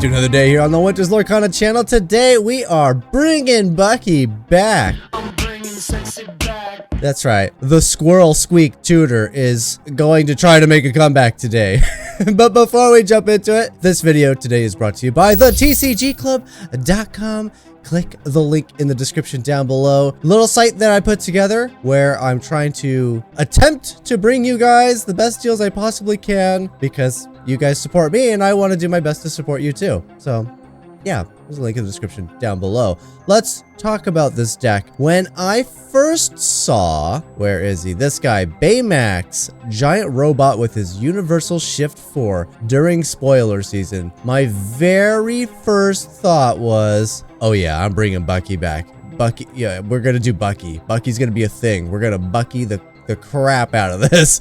to another day here on the Winter's Lorcana channel. Today we are bringing Bucky back. I'm bringing sexy back. That's right. The Squirrel Squeak Tutor is going to try to make a comeback today. But before we jump into it, this video today is brought to you by the TCGclub.com. Click the link in the description down below. Little site that I put together where I'm trying to attempt to bring you guys the best deals I possibly can because you guys support me and I want to do my best to support you too. So yeah, there's a link in the description down below. Let's talk about this deck. When I first saw, where is he? This guy, Baymax, giant robot with his universal shift 4 during spoiler season, my very first thought was, oh yeah, I'm bringing Bucky back. Bucky, yeah, we're gonna do Bucky. Bucky's gonna be a thing. We're gonna Bucky the crap out of this.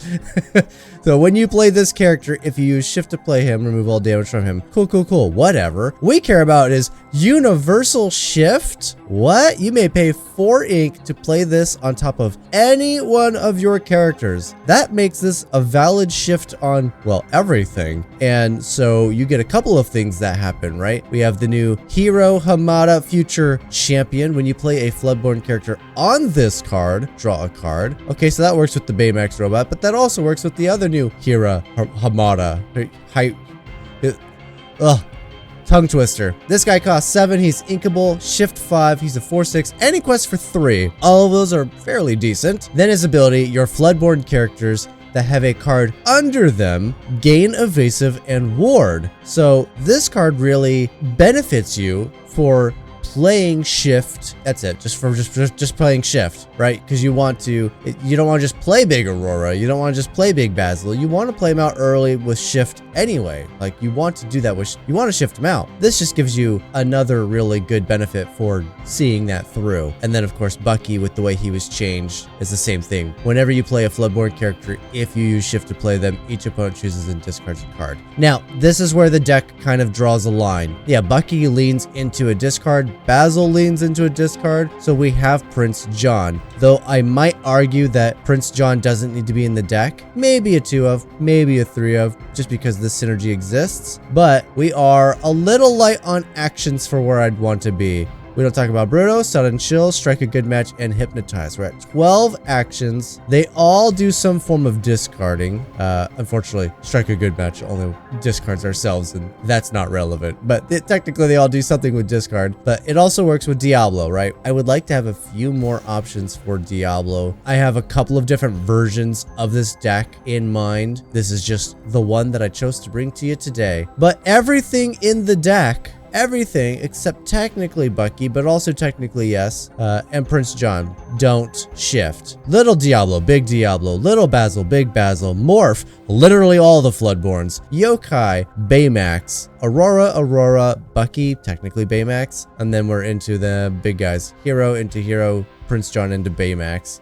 So when you play this character, if you use shift to play him, remove all damage from him. Cool, whatever. We care about is universal shift. What? You may pay 4 ink to play this on top of any one of your characters. That makes this a valid shift on, well, everything. And so you get a couple of things that happen, right? We have the new Hero Hamada Future Champion. When you play a Floodborn character on this card, draw a card. Okay, so that works with the Baymax robot, but that also works with the other new Hero Hamada. Tongue twister. This guy costs 7. He's inkable, shift 5. He's a 4/6, and he quests for 3. All of those are fairly decent. Then his ability, your Floodborn characters that have a card under them gain evasive and ward. So this card really benefits you for playing shift. That's it, just playing shift, right? Because you don't want to just play big Aurora, you don't want to just play big Basil, you want to play him out early with shift anyway. Like, you want to do that with, you want to shift him out. This just gives you another really good benefit for seeing that through. And then of course Bucky, with the way he was changed, is the same thing. Whenever you play a Floodborn character, if you use shift to play them, each opponent chooses and discards a card. Now this is where the deck kind of draws a line. Yeah, Bucky leans into a discard, Basil leans into a discard, so we have Prince John. Though I might argue that Prince John doesn't need to be in the deck. Maybe a 2 of, maybe a 3 of, just because this synergy exists. But we are a little light on actions for where I'd want to be. We don't talk about Bruno, Sudden Chill, Strike a Good Match, and Hypnotize. We're at 12 actions. They all do some form of discarding. Unfortunately, Strike a Good Match only discards ourselves, and that's not relevant. But technically, they all do something with discard. But it also works with Diablo, right? I would like to have a few more options for Diablo. I have a couple of different versions of this deck in mind. This is just the one that I chose to bring to you today. But everything in the deck, everything except technically Bucky, but also technically yes, and Prince John, don't shift. Little Diablo, big Diablo, little Basil, big Basil, Morph, literally all the Floodborns, Yokai, Baymax, Aurora, Bucky, technically Baymax, and then we're into the big guys, Hero into Hero, Prince John into Baymax.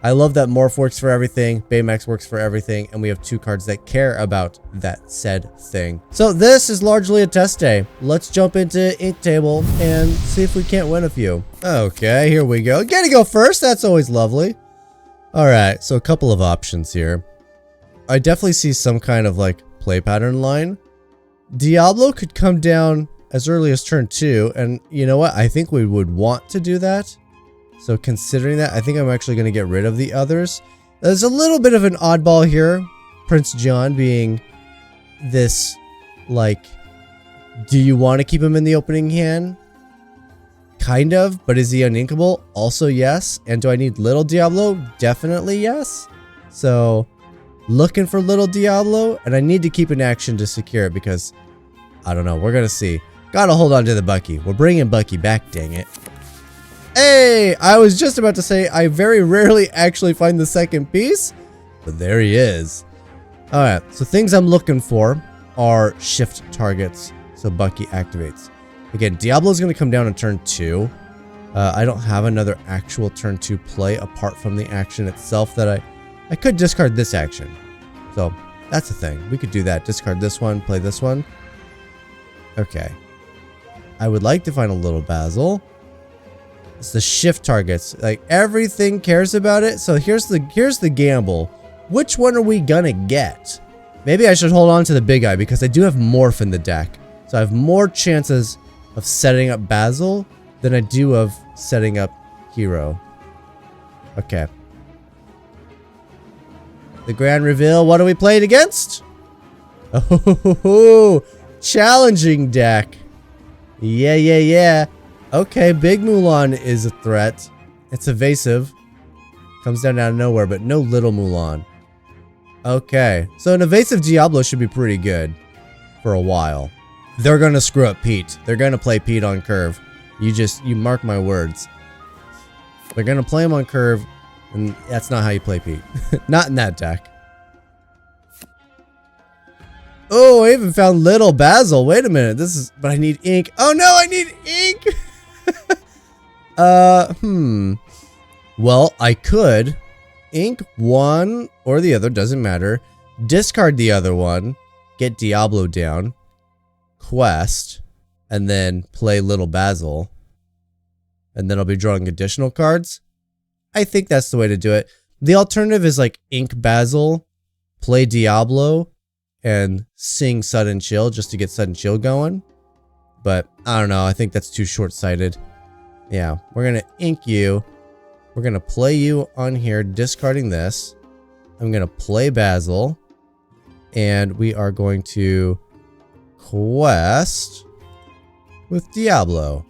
I love that Morph works for everything, Baymax works for everything, and we have 2 cards that care about that said thing. So this is largely a test day. Let's jump into Ink Table and see if we can't win a few. Okay, here we go. Gotta go first, that's always lovely. Alright, so a couple of options here. I definitely see some kind of like play pattern line. Diablo could come down as early as turn 2, and you know what? I think we would want to do that. So considering that, I think I'm actually going to get rid of the others. There's a little bit of an oddball here. Prince John being this, like, do you want to keep him in the opening hand? Kind of, but is he uninkable? Also yes. And do I need Little Diablo? Definitely yes. So looking for Little Diablo, and I need to keep an action to secure it because, I don't know, we're going to see. Gotta hold on to the Bucky. We're bringing Bucky back, dang it. Hey, I was just about to say I very rarely actually find the second piece, but there he is. All right, so things I'm looking for are shift targets, so Bucky activates. Again, Diablo's going to come down on turn 2. I don't have another actual turn 2 play apart from the action itself that I could discard this action. So that's the thing. We could do that. Discard this one, play this one. Okay. I would like to find a little Basil. It's the shift targets. Like, everything cares about it. So here's the gamble. Which one are we gonna get? Maybe I should hold on to the big guy because I do have Morph in the deck. So So I have more chances of setting up Basil than I do of setting up Hero. Okay. The grand reveal. What are we playing against? Oh, challenging deck. Yeah. Okay, Big Mulan is a threat. It's evasive. Comes down out of nowhere, but no Little Mulan. Okay, so an evasive Diablo should be pretty good for a while. They're gonna screw up Pete. They're gonna play Pete on curve. You mark my words. They're gonna play him on curve, and that's not how you play Pete. Not in that deck. Oh, I even found Little Basil. Wait a minute. But I need ink. Oh no, I need ink. Well, I could ink one or the other, doesn't matter. Discard the other one, get Diablo down, quest, and then play Little Basil. And then I'll be drawing additional cards. I think that's the way to do it. The alternative is like ink Basil, play Diablo, and sing Sudden Chill just to get Sudden Chill going. But I don't know, I think that's too short-sighted. Yeah, we're gonna ink you. We're gonna play you on here, discarding this. I'm gonna play Basil. And we are going to quest with Diablo.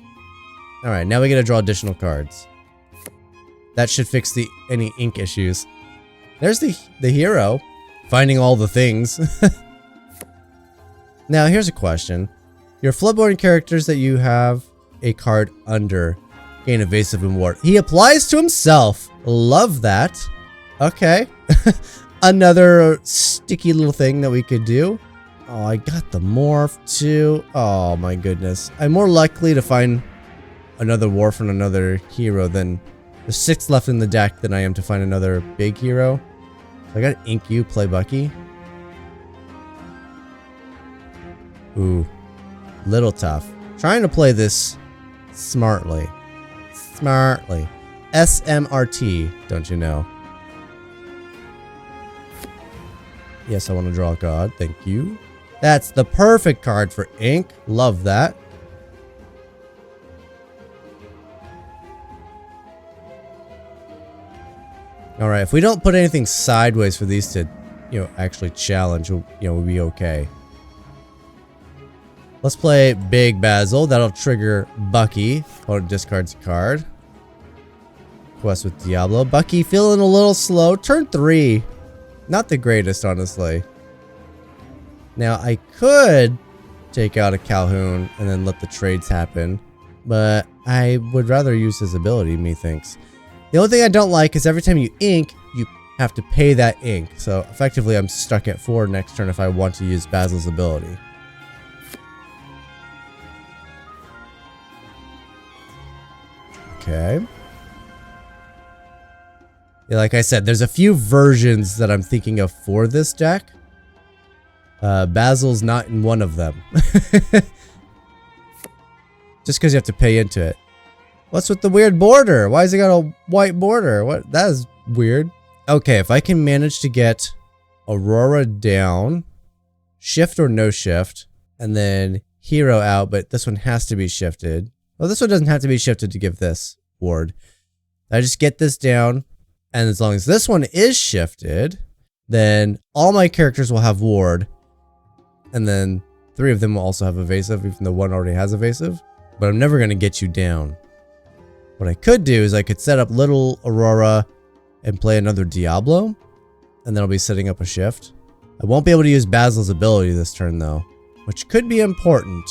Alright, now we gotta draw additional cards. That should fix any ink issues. There's the hero. Finding all the things. Now, here's a question. Your Floodborn characters that you have a card under gain evasive and ward. He applies to himself. Love that. Okay. Another sticky little thing that we could do. Oh, I got the morph too. Oh my goodness. I'm more likely to find another morph and another hero than there's 6 left in the deck than I am to find another big hero. So I gotta ink you, play Bucky. Ooh, little tough. Trying to play this smartly. Smartly. SMRT, don't you know? Yes, I want to draw a card. Thank you. That's the perfect card for ink. Love that. Alright, if we don't put anything sideways for these to, actually challenge, we'll be okay. Let's play Big Basil. That'll trigger Bucky. Opponent discards a card. Quest with Diablo. Bucky feeling a little slow. Turn 3. Not the greatest, honestly. Now, I could take out a Calhoun and then let the trades happen. But I would rather use his ability, methinks. The only thing I don't like is every time you ink, you have to pay that ink. So, effectively, I'm stuck at 4 next turn if I want to use Basil's ability. Okay. Yeah, like I said, there's a few versions that I'm thinking of for this deck. Basil's not in one of them. Just because you have to pay into it. What's with the weird border? Why has it got a white border? What? That is weird. Okay, if I can manage to get Aurora down, shift or no shift, and then hero out, but this one has to be shifted. Well, this one doesn't have to be shifted to give this ward. I just get this down, and as long as this one is shifted, then all my characters will have ward, and then 3 of them will also have evasive, even though 1 already has evasive. But I'm never going to get you down. What I could do is I could set up little Aurora and play another Diablo, and then I'll be setting up a shift. I won't be able to use Basil's ability this turn, though, which could be important.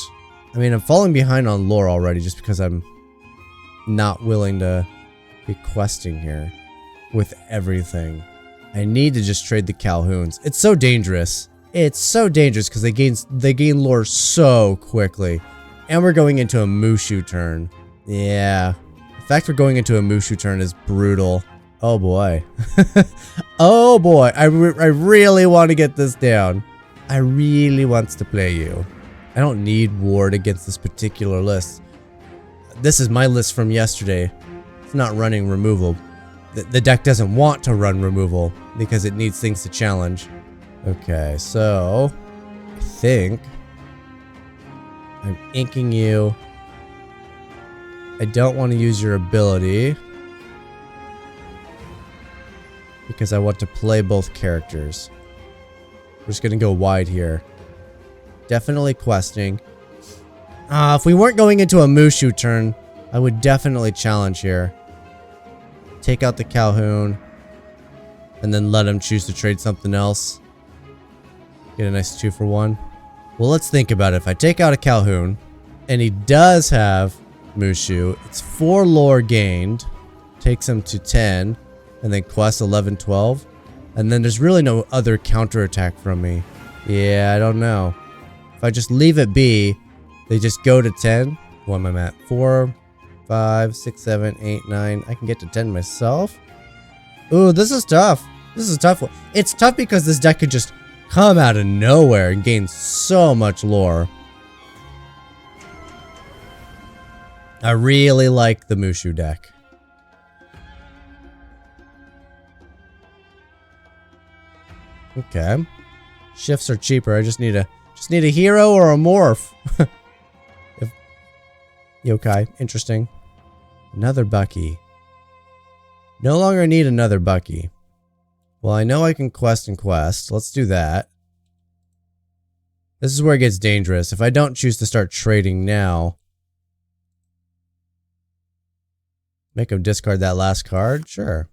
I mean, I'm falling behind on lore already just because I'm not willing to be questing here with everything. I need to just trade the Calhouns. It's so dangerous. It's so dangerous because they gain lore so quickly. And we're going into a Mushu turn. Yeah. The fact we're going into a Mushu turn is brutal. Oh boy. Oh boy. I really want to get this down. I really want to play you. I don't need ward against this particular list. This is my list from yesterday. It's not running removal. The deck doesn't want to run removal because it needs things to challenge. Okay, so I think I'm inking you. I don't want to use your ability because I want to play both characters. We're just gonna go wide here. Definitely questing. If we weren't going into a Mushu turn, I would definitely challenge here. Take out the Calhoun and then let him choose to trade something else. Get a nice 2-for-1. Well, let's think about it. If I take out a Calhoun and he does have Mushu, it's 4 lore gained, takes him to 10, and then quest 11, 12. And then there's really no other counterattack from me. Yeah, I don't know. If I just leave it be, they just go to 10. What am I at? 4, 5, 6, 7, 8, 9. I can get to 10 myself. Ooh, this is tough. This is a tough one. It's tough because this deck could just come out of nowhere and gain so much lore. I really like the Mushu deck. Okay. Shifts are cheaper. I just need a hero or a morph. Yokai. Interesting. Another Bucky. No longer need another Bucky. Well, I know I can quest and quest. Let's do that. This is where it gets dangerous. If I don't choose to start trading now. Make him discard that last card? Sure.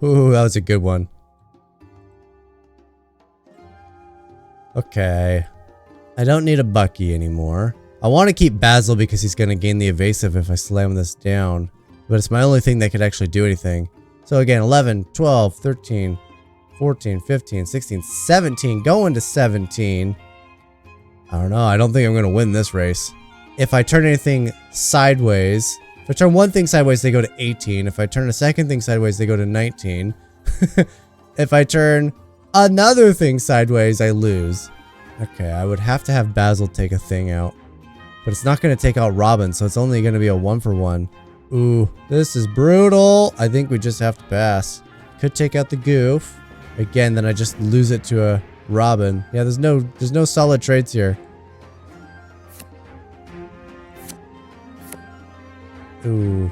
Ooh, that was a good one. Okay. I don't need a Bucky anymore. I want to keep Basil because he's going to gain the evasive if I slam this down. But it's my only thing that could actually do anything. So again, 11, 12, 13, 14, 15, 16, 17. Going to 17. I don't know. I don't think I'm going to win this race. If I turn anything sideways... If I turn one thing sideways, they go to 18. If I turn a second thing sideways, they go to 19. If I turn another thing sideways, I lose. Okay, I would have to have Basil take a thing out. But it's not going to take out Robin, so it's only going to be a 1-for-1. Ooh, this is brutal. I think we just have to pass. Could take out the Goof. Again, then I just lose it to a Robin. Yeah, there's no solid trades here. Ooh,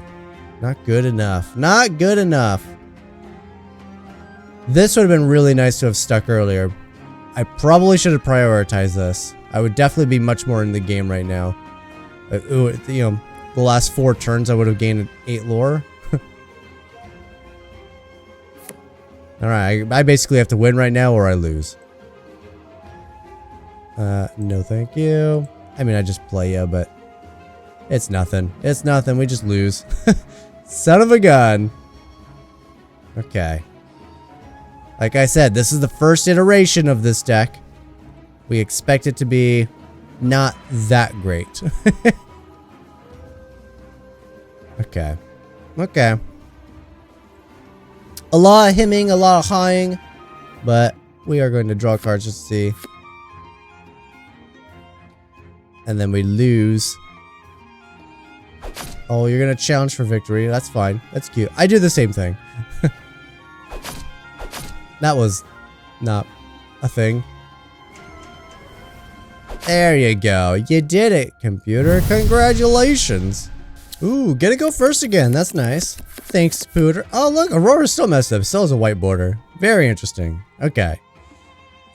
not good enough. Not good enough. This would have been really nice to have stuck earlier. I probably should have prioritized this. I would definitely be much more in the game right now. Ooh, you know, the last 4 turns I would have gained 8 lore. Alright, I basically have to win right now or I lose. No thank you. I mean, I just play you, but it's nothing. It's nothing. We just lose. Son of a gun. Okay. Like I said, this is the first iteration of this deck. We expect it to be not that great. Okay. Okay. A lot of hemming, a lot of hawing, but we are going to draw cards just to see. And then we lose. Oh, you're going to challenge for victory. That's fine. That's cute. I do the same thing. That was not a thing. There you go. You did it, computer. Congratulations. Ooh, gonna go first again. That's nice. Thanks, Pooter. Oh, look. Aurora's still messed up. Still has a white border. Very interesting. Okay.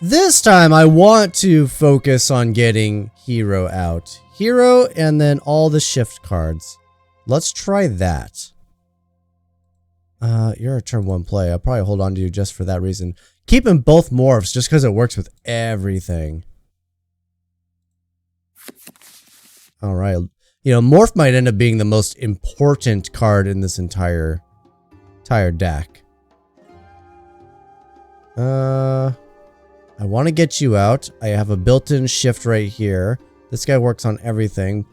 This time, I want to focus on getting Hero out. Hero and then all the shift cards. Let's try that. You're a turn 1 play. I'll probably hold on to you just for that reason. Keeping both morphs just because it works with everything. Alright. You know, morph might end up being the most important card in this entire deck. I want to get you out. I have a built-in shift right here. This guy works on everything.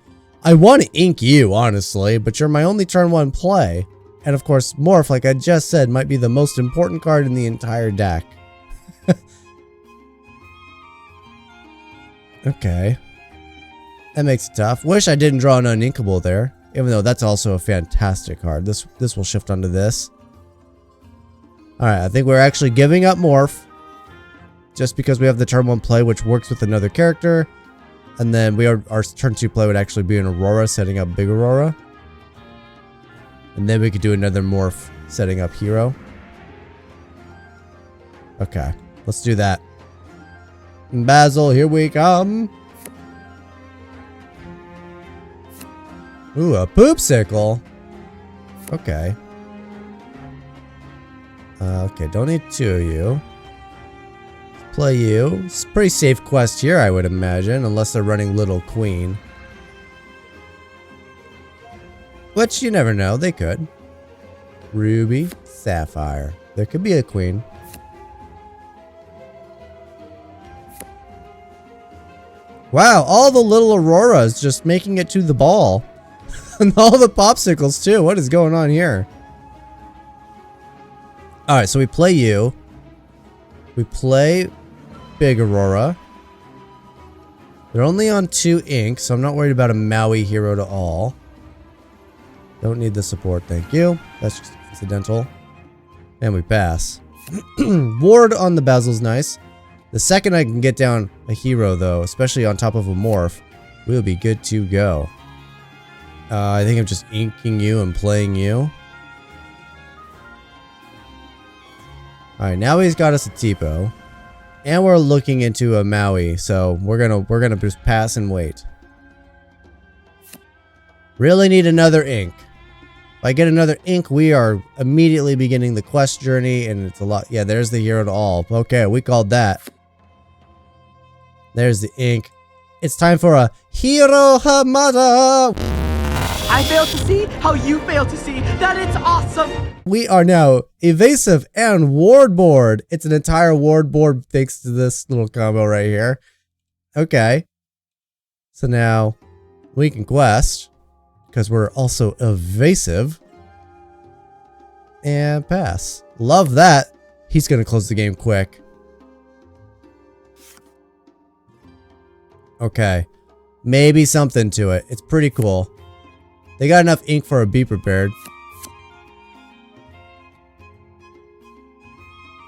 I want to ink you, honestly, but you're my only turn 1 play. And of course, morph, like I just said, might be the most important card in the entire deck. Okay. That makes it tough. Wish I didn't draw an uninkable there. Even though that's also a fantastic card. This will shift onto this. Alright, I think we're actually giving up morph. Just because we have the turn 1 play, which works with another character. And then our turn 2 play would actually be an Aurora, setting up Big Aurora. And then we could do another morph, setting up Hero. Okay, let's do that. Basil, here we come. Ooh, a poopsicle. Okay. Okay, don't need 2 of you. Let's play you. It's a pretty safe quest here, I would imagine, unless they're running Little Queen. Which you never know, they could. Ruby, Sapphire. There could be a queen. Wow, all the little Auroras just making it to the ball. And all the popsicles too. What is going on here? Alright, so we play you. We play Big Aurora. They're only on 2 ink, so I'm not worried about a Maui hero to all. Don't need the support, thank you. That's just incidental. And we pass. Ward on the Basil's nice. The second I can get down a hero, though, especially on top of a morph, we'll be good to go. I think I'm just inking you and playing you. Alright, now he's got us a Tipo. And we're looking into a Maui, so we're gonna just pass and wait. Really need another ink. If I get another ink, we are immediately beginning the quest journey, and it's a lot. Yeah, there's the hero to all. Okay, we called that. There's the ink. It's time for a Hero Hamada! I fail to see how you fail to see that it's awesome! We are now evasive and ward board. It's an entire ward board thanks to this little combo right here. Okay. So now we can quest because we're also evasive. And pass. Love that. He's going to close the game quick. Okay. Maybe something to it. It's pretty cool. They got enough ink for a Be Prepared.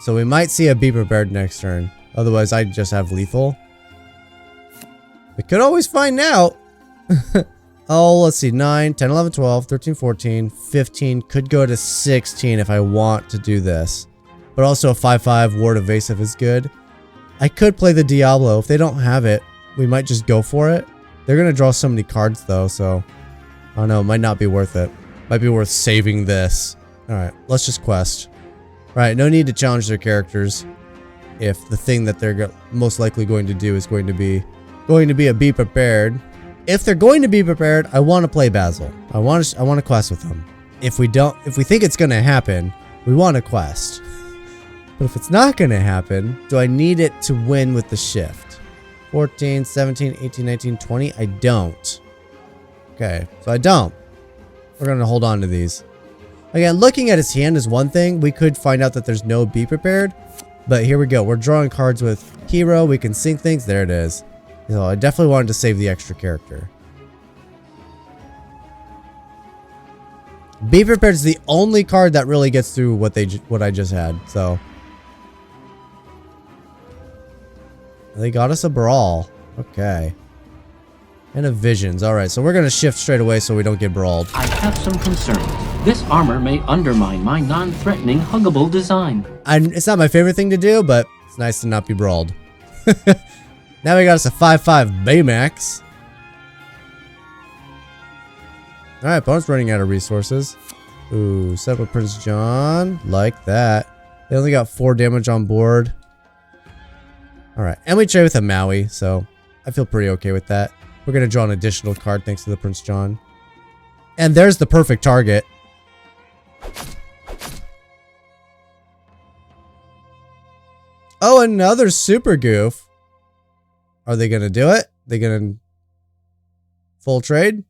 So we might see a Be Prepared next turn. Otherwise, I just have lethal. We could always find out. Oh, let's see. 9, 10, 11, 12, 13, 14, 15. Could go to 16 if I want to do this. But also a 5/5 ward evasive is good. I could play the Diablo. If they don't have it, we might just go for it. They're going to draw so many cards though, so I don't know. It might not be worth it. Might be worth saving this. Alright, let's just quest. Right, no need to challenge their characters if the thing that they're most likely going to do is going to be a Be Prepared. If they're going to be prepared, I want to play Basil. I want to quest with them. If we think it's going to happen, we want to quest. But if it's not going to happen, do I need it to win with the shift? 14, 17, 18, 19, 20? I don't. Okay, so I don't. We're going to hold on to these. Again, looking at his hand is one thing. We could find out that there's no Be Prepared. But here we go. We're drawing cards with Hero. We can sync things. There it is. So I definitely wanted to save the extra character. Be Prepared is the only card that really gets through what I just had. So they got us a Brawl. Okay. And a Visions. Alright, so we're going to shift straight away so we don't get brawled. I have some concerns. This armor may undermine my non-threatening, huggable design. It's not my favorite thing to do, but it's nice to not be brawled. Now we got us a 5/5 Baymax. Alright, opponent's running out of resources. Ooh, set up Prince John. Like that. They only got 4 damage on board. Alright, and we trade with a Maui, so I feel pretty okay with that. We're going to draw an additional card thanks to the Prince John. And there's the perfect target. Oh, another Super Goof. Are they going to do it? They going to full trade?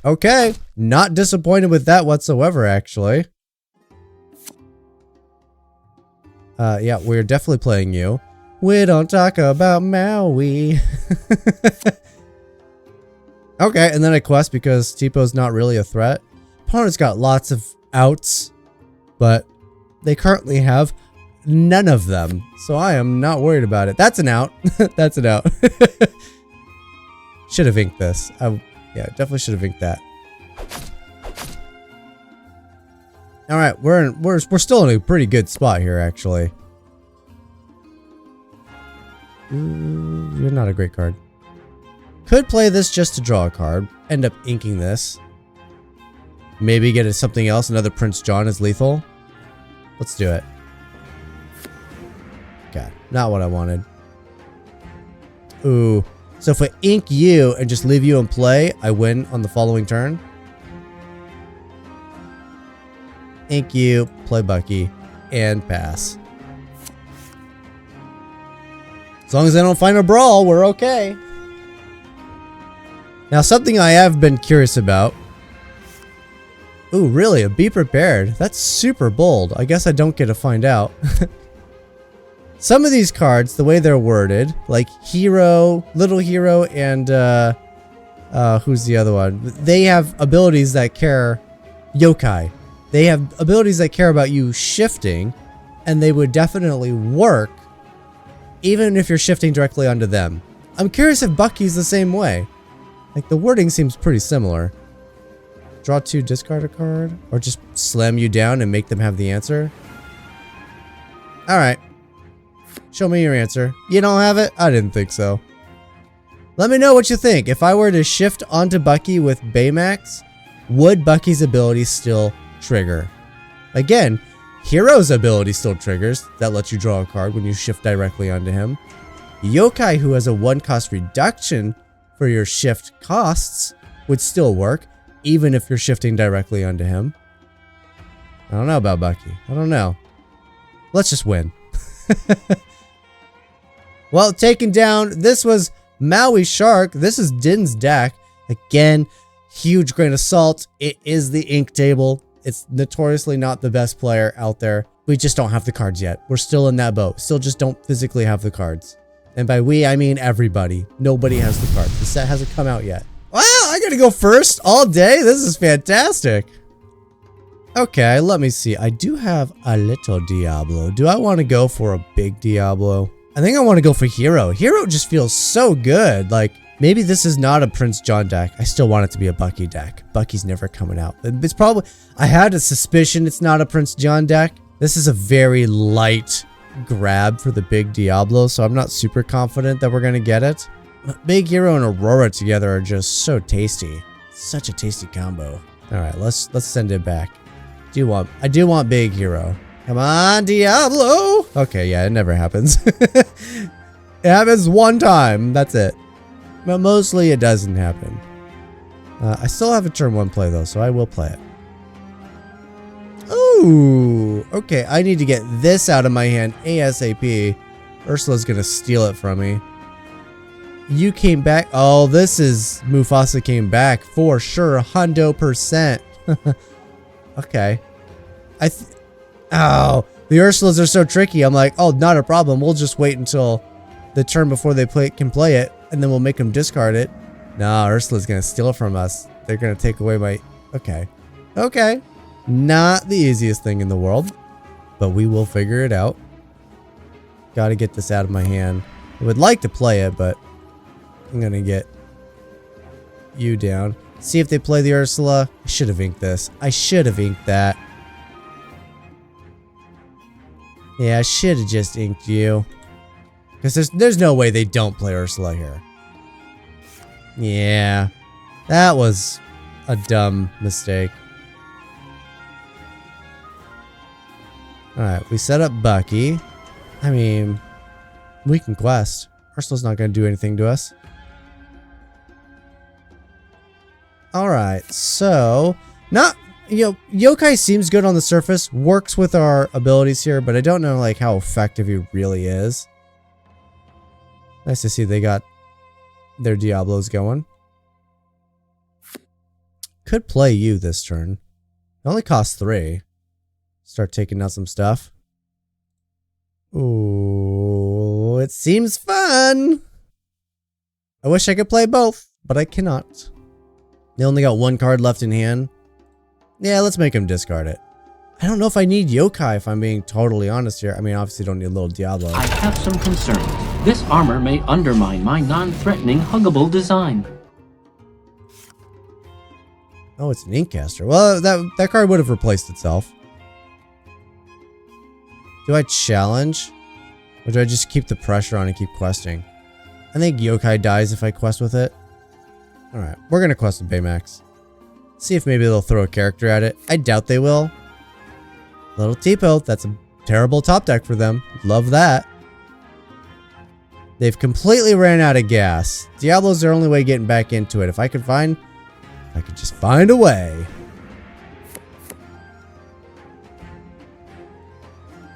Okay. Not disappointed with that whatsoever, actually. Yeah, we're definitely playing you. We don't talk about Maui. Okay, and then I quest because Tipo's not really a threat. Opponent's got lots of outs, but they currently have none of them. So I am not worried about it. That's an out. That's an out. Should have inked this. Yeah, definitely should have inked that. All right, we're still in a pretty good spot here, actually. You're not a great card. Could play this just to draw a card. End up inking this. Maybe get something else. Another Prince John is lethal. Let's do it. Okay, not what I wanted. Ooh. So if I ink you and just leave you in play, I win on the following turn. Ink you, play Bucky, and pass. As long as I don't find a brawl, we're okay. Now, something I have been curious about. Ooh, really? A be prepared? That's super bold. I guess I don't get to find out. Some of these cards, the way they're worded, like Hero, Little Hero, and who's the other one? They have abilities that care. Yokai. They have abilities that care about you shifting, and they would definitely work even if you're shifting directly onto them. I'm curious if Bucky's the same way. Like, the wording seems pretty similar. Draw 2, discard a card, or just slam you down and make them have the answer. Alright. Show me your answer. You don't have it? I didn't think so. Let me know what you think. If I were to shift onto Bucky with Baymax, would Bucky's ability still trigger? Again, Hero's ability still triggers. That lets you draw a card when you shift directly onto him. Yokai, who has a 1-cost reduction for your shift costs, would still work, even if you're shifting directly onto him. I don't know about Bucky. I don't know. Let's just win. Well, taken down. This was Maui Shark. This is Din's deck. Again, huge grain of salt. It is the ink table. It's notoriously not the best player out there. We just don't have the cards yet. We're still in that boat. Still just don't physically have the cards. And by we, I mean everybody. Nobody has the cards. The set hasn't come out yet. Wow, I gotta go first all day? This is fantastic. Okay, let me see. I do have a little Diablo. Do I want to go for a big Diablo? I think I want to go for Hero. Hero just feels so good. Like, maybe this is not a Prince John deck. I still want it to be a Bucky deck. Bucky's never coming out. It's probably... I had a suspicion it's not a Prince John deck. This is a very light grab for the big Diablo, so I'm not super confident that we're going to get it. Big Hero and Aurora together are just so tasty. Such a tasty combo. Alright, let's send it back. I do want Big Hero. Come on, Diablo! Okay, yeah, it never happens. It happens one time. That's it. But mostly it doesn't happen. I still have a turn 1 play though, so I will play it. Ooh! Okay, I need to get this out of my hand ASAP. Ursula's gonna steal it from me. You came back. Oh, this is... Mufasa came back for sure. 100%. Okay. Oh, the Ursulas are so tricky. I'm like, oh, not a problem. We'll just wait until the turn before they can play it, and then we'll make them discard it. Nah, Ursula's gonna steal it from us. They're gonna take away my... Okay. Okay. Not the easiest thing in the world, but we will figure it out. Gotta get this out of my hand. I would like to play it, but I'm gonna get you down. See if they play the Ursula. I should have inked this. I should have inked that. Yeah, I should have just inked you. Because there's no way they don't play Ursula here. Yeah. That was a dumb mistake. Alright, we set up Bucky. I mean, we can quest. Ursula's not going to do anything to us. Alright, so... Yokai seems good on the surface. Works with our abilities here, but I don't know, like, how effective he really is. Nice to see they got their Diablos going. Could play you this turn. It only costs 3. Start taking out some stuff. Ooh, it seems fun. I wish I could play both, but I cannot. They only got 1 card left in hand. Yeah, let's make him discard it. I don't know if I need yokai, if I'm being totally honest here. I mean, obviously don't need a little Diablo. I have some concerns. This armor may undermine my non-threatening, huggable design. Oh, it's an Inkcaster. Well, that card would have replaced itself. Do I challenge? Or do I just keep the pressure on and keep questing? I think yokai dies if I quest with it. Alright, we're gonna quest with Baymax. See if maybe they'll throw a character at it. I doubt they will. Little Tipo, that's a terrible top deck for them. Love that. They've completely ran out of gas. Diablo's their only way getting back into it. If I could just find a way.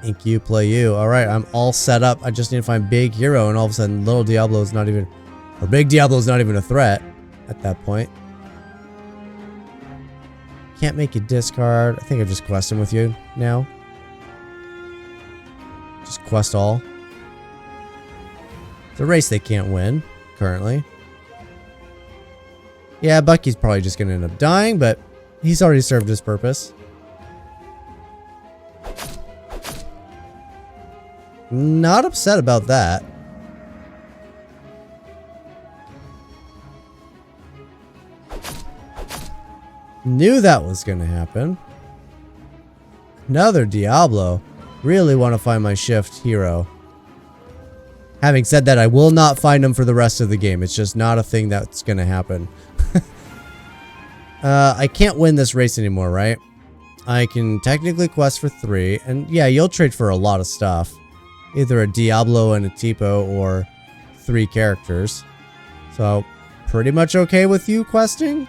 Ink you, play you. Alright, I'm all set up. I just need to find Big Hero, and all of a sudden Little Diablo's not even... Or Big Diablo's not even a threat at that point. Can't make you discard. I think I've just questing with you now. Just quest all. It's a race they can't win, currently. Yeah, Bucky's probably just gonna end up dying, but he's already served his purpose. Not upset about that. Knew that was gonna happen. Another Diablo. Really want to find my shift hero. Having said that, I will not find him for the rest of the game. It's just not a thing that's gonna happen. I can't win this race anymore, right? I can technically quest for 3, and yeah, you'll trade for a lot of stuff. Either a Diablo and a Tipo, or 3 characters. So, pretty much okay with you questing?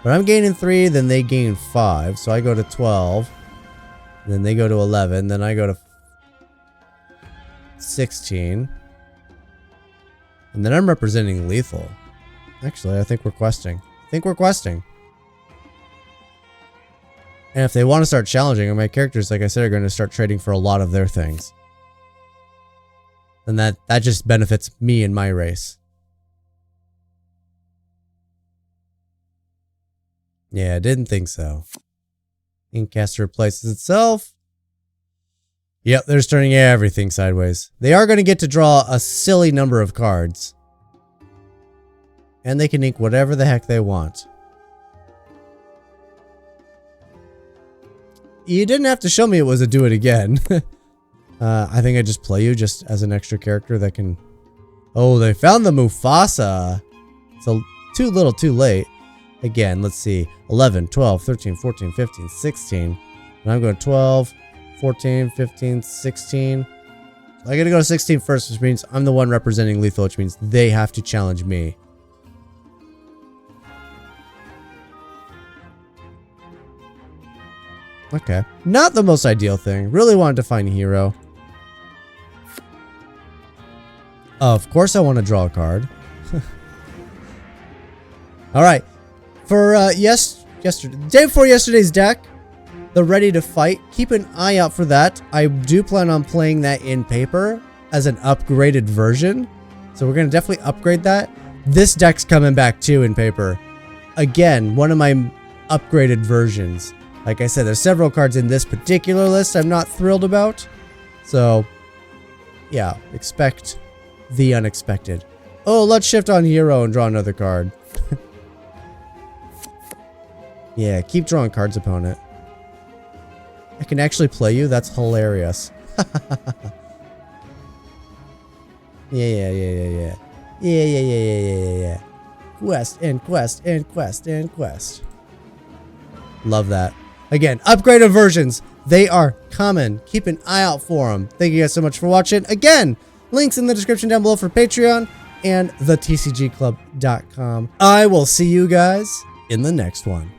But I'm gaining 3, then they gain 5, so I go to 12. Then they go to 11, then I go to 16. And then I'm representing lethal. Actually, I think we're questing. And if they want to start challenging, my characters, like I said, are going to start trading for a lot of their things. And that just benefits me in my race. Yeah, I didn't think so. Inkcaster replaces itself. Yep, they're just turning everything sideways. They are going to get to draw a silly number of cards. And they can ink whatever the heck they want. You didn't have to show me it was a do it again. I think I just play you just as an extra character that can... Oh, they found the Mufasa. So too little, too late. Again, let's see. 11, 12, 13, 14, 15, 16. And I'm going 12, 14, 15, 16. So I gotta go to 16 first, which means I'm the one representing lethal, which means they have to challenge me. Okay. Not the most ideal thing. Really wanted to find a hero. Of course I want to draw a card. Alright. For yesterday, day before yesterday's deck, the Ready to Fight, keep an eye out for that. I do plan on playing that in paper as an upgraded version. So we're going to definitely upgrade that. This deck's coming back too in paper. Again, one of my upgraded versions. Like I said, there's several cards in this particular list I'm not thrilled about. So, yeah, expect the unexpected. Oh, let's shift on hero and draw another card. Yeah, keep drawing cards, opponent. I can actually play you? That's hilarious. Yeah. Yeah. Quest and quest and quest and quest. Love that. Again, upgraded versions. They are coming. Keep an eye out for them. Thank you guys so much for watching. Again, links in the description down below for Patreon and thetcgclub.com. I will see you guys in the next one.